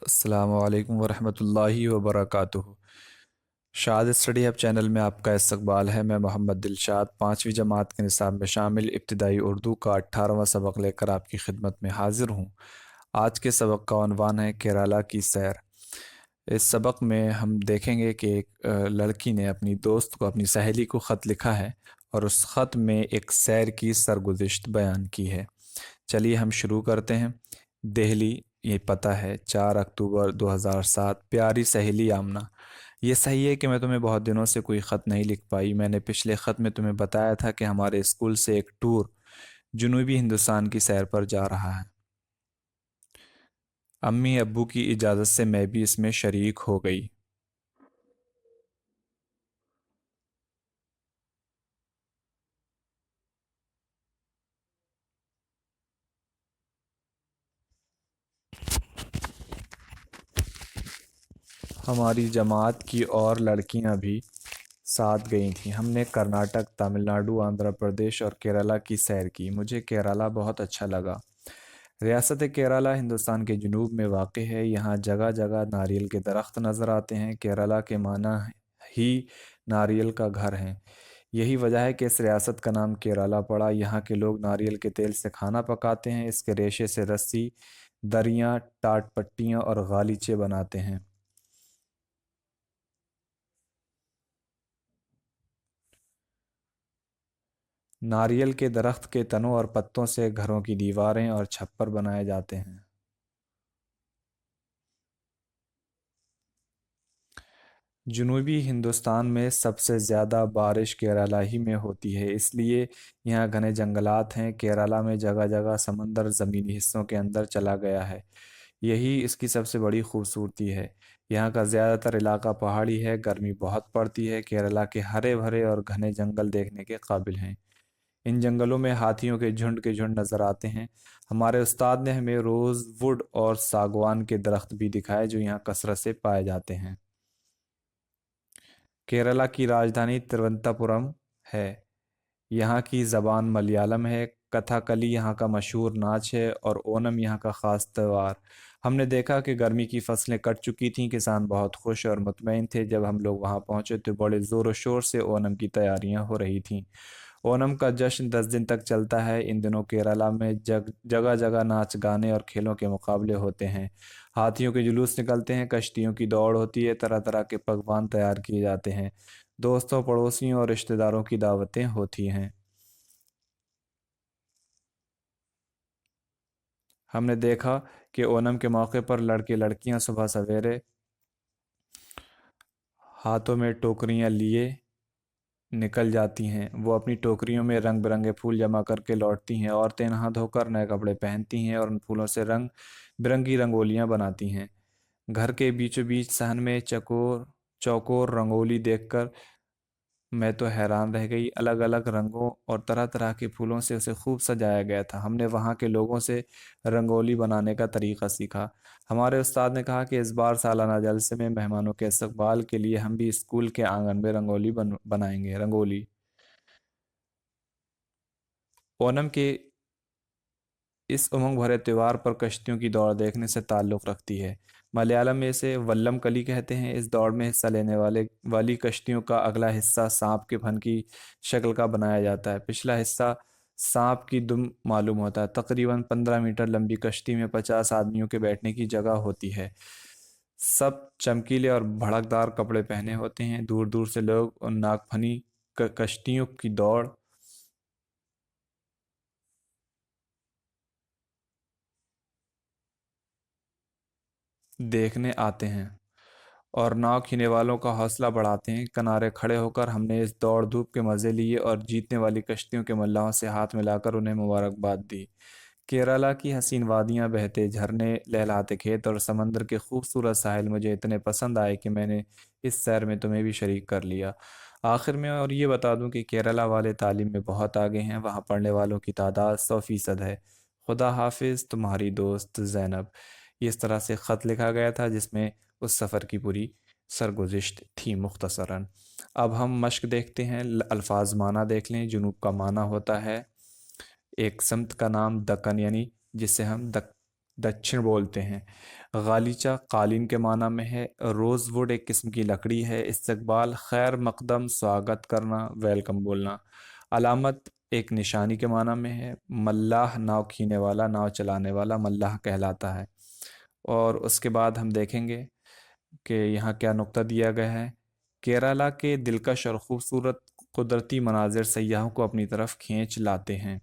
अस्सलाम वालेकुम वरहमतुल्लाहि वबरकातुहू। शाद स्टडी हब चैनल में आपका इस्तकबाल है। मैं मोहम्मद दिलशाद 5वीं जमात के निसाब में शामिल इब्तिदाई उर्दू का 18वां सबक लेकर आपकी खिदमत में हाजिर हूँ। आज के सबक का उन्वान है केरला की सैर। इस सबक में हम देखेंगे कि एक लड़की ने अपनी दोस्त को, अपनी सहेली को ख़त लिखा है और उस ख़त में एक सैर की सरगुज़िश्त बयान की है। चलिए हम शुरू करते हैं। दिल्ली, ये पता है 4 अक्टूबर 2007। प्यारी सहेली आमना, ये सही है कि मैं तुम्हें बहुत दिनों से कोई ख़त नहीं लिख पाई। मैंने पिछले ख़त में तुम्हें बताया था कि हमारे स्कूल से एक टूर जनूबी हिंदुस्तान की सैर पर जा रहा है। अम्मी अब्बू की इजाज़त से मैं भी इसमें शरीक हो गई। हमारी जमात की और लड़कियां भी साथ गई थीं। हमने कर्नाटक, तमिलनाडु, आंध्र प्रदेश और केरला की सैर की। मुझे केरला बहुत अच्छा लगा। रियासत केरला हिंदुस्तान के जनूब में वाक़ है। यहाँ जगह जगह नारियल के दरख्त नज़र आते हैं। केरला के माना ही नारियल का घर है। यही वजह है कि इस रियासत का नाम केरला पड़ा। यहाँ के लोग नारियल के तेल से खाना पकाते हैं। इसके रेशे से रस्सी, दरियाँ, टाट पट्टियाँ और गालीचे बनाते हैं। नारियल के दरख्त के तनों और पत्तों से घरों की दीवारें और छप्पर बनाए जाते हैं। जनूबी हिंदुस्तान में सबसे ज़्यादा बारिश केरला ही में होती है, इसलिए यहाँ घने जंगलात हैं। केरला में जगह जगह समंदर ज़मीनी हिस्सों के अंदर चला गया है। यही इसकी सबसे बड़ी खूबसूरती है। यहाँ का ज़्यादातर इलाका पहाड़ी है। गर्मी बहुत पड़ती है। केरला के हरे भरे और घने जंगल देखने के काबिल हैं। इन जंगलों में हाथियों के झुंड नज़र आते हैं। हमारे उस्ताद ने हमें रोज़ वुड और सागवान के दरख्त भी दिखाए जो यहाँ कसरत से पाए जाते हैं। केरला की राजधानी तिरुवनंतपुरम है। यहाँ की ज़बान मलयालम है। कथाकली यहाँ का मशहूर नाच है और ओनम यहाँ का ख़ास त्यौहार। हमने देखा कि गर्मी की फसलें कट चुकी थीं। किसान बहुत खुश और मुतमईन थे। जब हम लोग वहाँ पहुँचे तो बड़े ज़ोर व शोर से ओनम की तैयारियाँ हो रही थीं। ओनम का जश्न 10 दिन तक चलता है। इन दिनों केरला में जगह जगह नाच गाने और खेलों के मुकाबले होते हैं। हाथियों के जुलूस निकलते हैं। कश्तियों की दौड़ होती है। तरह तरह के पकवान तैयार किए जाते हैं। दोस्तों, पड़ोसियों और रिश्तेदारों की दावतें होती हैं। हमने देखा कि ओनम के मौके पर लड़के लड़कियां सुबह सवेरे हाथों में टोकरियां लिए निकल जाती हैं। वो अपनी टोकरियों में रंग बिरंगे फूल जमा करके लौटती हैं। औरतें नहा धोकर नए कपड़े पहनती हैं और उन फूलों से रंग बिरंगी रंगोलियां बनाती हैं। घर के बीचों बीच सहन में चकोर चौकोर रंगोली देखकर मैं तो हैरान रह गई। अलग अलग रंगों और तरह तरह के फूलों से उसे खूब सजाया गया था। हमने वहाँ के लोगों से रंगोली बनाने का तरीका सीखा। हमारे उस्ताद ने कहा कि इस बार सालाना जलसे में मेहमानों के इस्तकबाल के लिए हम भी स्कूल के आंगन में रंगोली बनाएंगे। रंगोली ओनम के इस उमंग भरे त्योहार पर कश्तियों की दौड़ देखने से ताल्लुक़ रखती है। मलयालम में इसे वल्लम कली कहते हैं। इस दौड़ में हिस्सा लेने वाली कश्तियों का अगला हिस्सा सांप के फन की शक्ल का बनाया जाता है। पिछला हिस्सा सांप की दुम मालूम होता है। तकरीबन 15 मीटर लंबी कश्ती में 50 आदमियों के बैठने की जगह होती है। सब चमकीले और भड़कदार कपड़े पहने होते हैं। दूर दूर से लोग उन नागफनी कश्तियों की दौड़ देखने आते हैं और नाव खींचने वालों का हौसला बढ़ाते हैं। किनारे खड़े होकर हमने इस दौड़ धूप के मज़े लिए और जीतने वाली कश्तियों के मल्लाहों से हाथ मिलाकर उन्हें मुबारकबाद दी। केरला की हसीन वादियां, बहते झरने, लहलहाते खेत और समंदर के खूबसूरत साहिल मुझे इतने पसंद आए कि मैंने इस सैर में तुम्हें भी शरीक कर लिया। आखिर में और ये बता दूं कि केरला वाले तालीम में बहुत आगे हैं। वहाँ पढ़ने वालों की तादाद 100% है। खुदा हाफिज़, तुम्हारी दोस्त ज़ैनब। इस तरह से ख़त लिखा गया था जिसमें उस सफ़र की पूरी सरगुज़िश्त थी मुख्तसरन। अब हम मश्क देखते हैं। अल्फाज माना देख लें। जुनूब का माना होता है एक समत का नाम दक्कन, यानी जिसे हम दक्षिण बोलते हैं। गालीचा कालीन के माना में है। रोज़ वुड एक किस्म की लकड़ी है। इस्तकबाल खैर मकदम, स्वागत करना, वेलकम बोलना। अलामत एक निशानी के माना में है। मल्लाह नाव खींचने वाला, नाव चलाने वाला मल्लाह कहलाता है। और उसके बाद हम देखेंगे कि यहाँ क्या नुक्ता दिया गया है। केरला के दिलकश और खूबसूरत कुदरती मनाजिर सयाहों को अपनी तरफ खींच लाते हैं।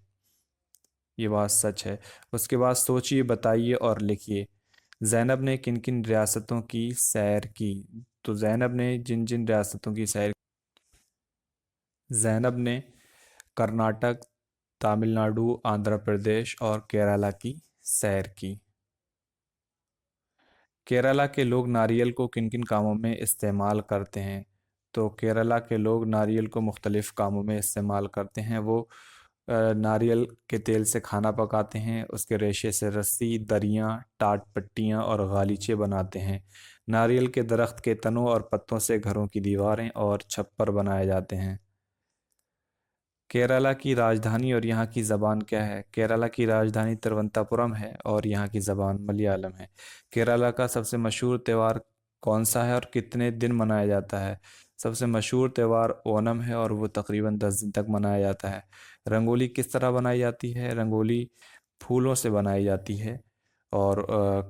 ये बात सच है। उसके बाद सोचिए, बताइए और लिखिए। ज़ैनब ने किन किन रियासतों की सैर की? तो ज़ैनब ने जिन जिन रियासतों की सैर, ज़ैनब ने कर्नाटक, तमिलनाडु, आंध्र प्रदेश और केरला की सैर की। केरला के लोग नारियल को किन किन कामों में इस्तेमाल करते हैं? तो केरला के लोग नारियल को मुख्तलिफ़ कामों में इस्तेमाल करते हैं। वो नारियल के तेल से खाना पकाते हैं, उसके रेशे से रस्सी, दरियाँ, टाट पट्टियाँ और गालीचे बनाते हैं। नारियल के दरख्त के तनों और पत्तों से घरों की दीवारें और छप्पर बनाए जाते हैं। केरला की राजधानी और यहाँ की ज़बान क्या है? केरला की राजधानी तिरुवनंतपुरम है और यहाँ की ज़बान मलयालम है। केरला का सबसे मशहूर त्यौहार कौन सा है और कितने दिन मनाया जाता है? सबसे मशहूर त्यौहार ओणम है और वो तकरीबन 10 दिन तक मनाया जाता है। रंगोली किस तरह बनाई जाती है? रंगोली फूलों से बनाई जाती है और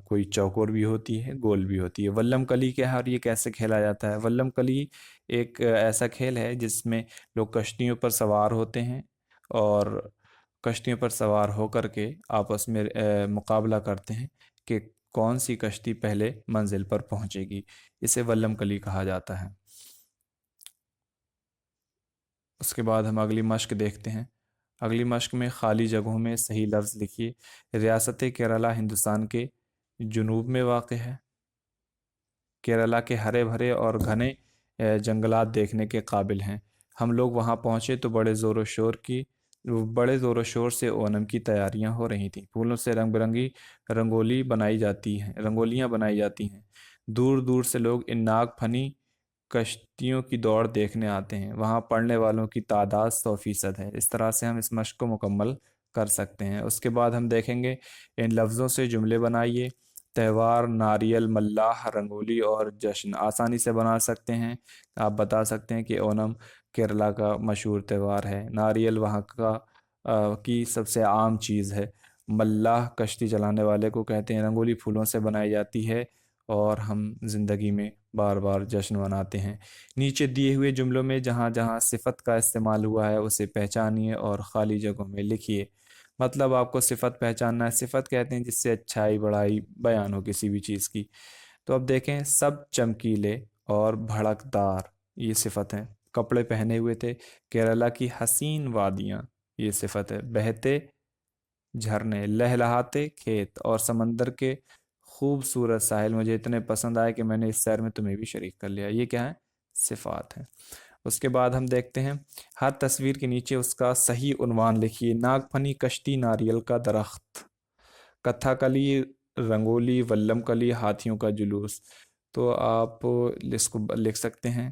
कोई चौकोर भी होती है, गोल भी होती है। वल्लम कली क्या है और ये कैसे खेला जाता है? वल्लम कली एक ऐसा खेल है जिसमें लोग कश्तियों पर सवार होते हैं और कश्तियों पर सवार होकर के आपस में मुकाबला करते हैं कि कौन सी कश्ती पहले मंजिल पर पहुंचेगी। इसे वल्लम कली कहा जाता है। उसके बाद हम अगली मश्क देखते हैं। अगली मश्क में खाली जगहों में सही लफ्ज़ लिखिए। रियासत केरला हिंदुस्तान के जुनूब में वाक़ है। केरला के हरे भरे और घने जंगलात देखने के काबिल हैं। हम लोग वहाँ पहुँचे तो बड़े ज़ोर शोर से ओणम की तैयारियां हो रही थीं। फूलों से रंग बिरंगी रंगोलियाँ बनाई जाती हैं। दूर दूर से लोग इन नाग फनी कश्तियों की दौड़ देखने आते हैं। वहाँ पढ़ने वालों की तादाद 100% है। इस तरह से हम इस मश्क को मुकम्मल कर सकते हैं। उसके बाद हम देखेंगे, इन लफ्ज़ों से जुमले बनाइए। त्यौहार, नारियल, मल्लाह, रंगोली और जश्न आसानी से बना सकते हैं। आप बता सकते हैं कि ओणम केरला का मशहूर त्यौहार है। नारियल वहाँ की सबसे आम चीज़ है। मल्लाह कश्ती चलाने वाले को कहते हैं। रंगोली फूलों से बनाई जाती है और हम ज़िंदगी में बार बार जश्न मनाते हैं। नीचे दिए हुए जुमलों में जहाँ जहाँ सिफत का इस्तेमाल हुआ है उसे पहचानिए और ख़ाली जगहों में लिखिए। मतलब आपको सिफत पहचानना है। सिफत कहते हैं जिससे अच्छाई बड़ाई बयान हो किसी भी चीज़ की। तो अब देखें, सब चमकीले और भड़कदार, ये सिफत है। कपड़े पहने हुए थे। केरला की हसीन वादियाँ, ये सिफत है। बहते झरने, लहलहाते खेत और समंदर के खूबसूरत साहिल मुझे इतने पसंद आए कि मैंने इस सैर में तुम्हें भी शरीक कर लिया। ये क्या है? सिफात है। उसके बाद हम देखते हैं, हर तस्वीर के नीचे उसका सही उन्वान लिखिए। नागफनी, कश्ती, नारियल का दरख्त, कथाकली, रंगोली, वल्लम कली, हाथियों का जुलूस। तो आप इसको लिख सकते हैं।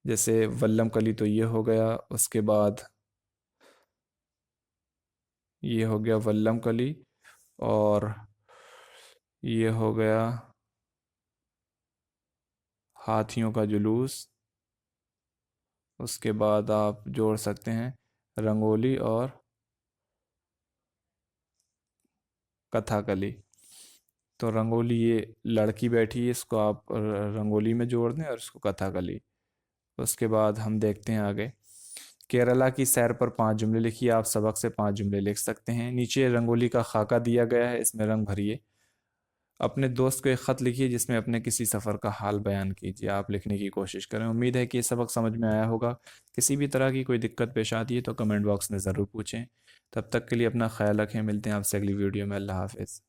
जैसे वल्लम कली तो ये हो गया, उसके बाद ये हो गया वल्लम कली, और ये हो गया हाथियों का जुलूस। उसके बाद आप जोड़ सकते हैं रंगोली और कथाकली। तो रंगोली, ये लड़की बैठी है, इसको आप रंगोली में जोड़ दें और इसको कथाकली। उसके बाद हम देखते हैं आगे। केरला की सैर पर 5 जुमले लिखिए। आप सबक से 5 जुमले लिख सकते हैं। नीचे रंगोली का खाका दिया गया है, इसमें रंग भरिए। अपने दोस्त को एक ख़त लिखिए जिसमें अपने किसी सफ़र का हाल बयान कीजिए। आप लिखने की कोशिश करें। उम्मीद है कि ये सबक समझ में आया होगा। किसी भी तरह की कोई दिक्कत पेश आती है तो कमेंट बॉक्स में ज़रूर पूछें। तब तक के लिए अपना ख्याल रखें। मिलते हैं आपसे अगली वीडियो में। अल्लाह हाफ़िज़।